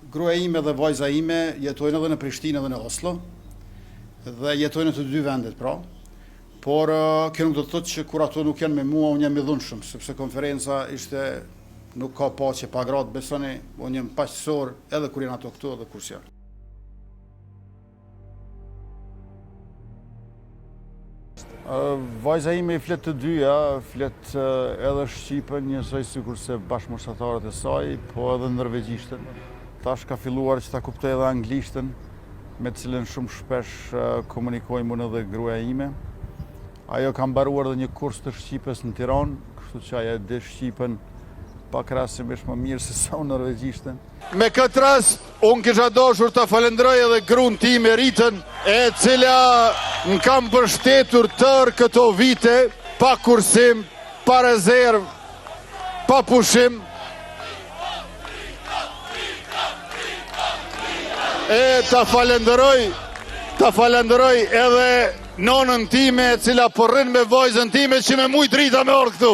Gruaja ime dhe vajza ime jetojnë edhe në Prishtinë edhe në Oslo dhe jetojnë në të dy vendet pra. Por kjo nuk do të thotë që kur ato nuk janë me mua, unë jam i dhunshëm, sepse konferenca ishte nuk ka paqe pa gratë, besoni, unë jam paqësor edhe kur janë ato këtu edhe kur s'janë. Vajza ime i flet të dyja, flet edhe shqipen njësoj sikur se bashkëmoshatarët e saj, po edhe norvegjishtën. Tash ka filluar që ta kuptoj edhe anglishtën, me cilën shumë shpesh komunikojmë unë edhe gruaja ime. Ajo ka mbaruar edhe një kurs të shqipes në Tiranë, kështu që ajo di shqipen pakrahasimisht më mirë se sa unë norvegjishtën. Me këtë rast, unë kisha dashur ta falenderoj edhe gruan time Ritën, e cila më ka mbështetur tërë këto vite, pa kursim, pa rezervë, pa pushim. E ta falenderoj edhe nonën time, e cila po rrin me vajzën time që me mujt Rita me orë këtu.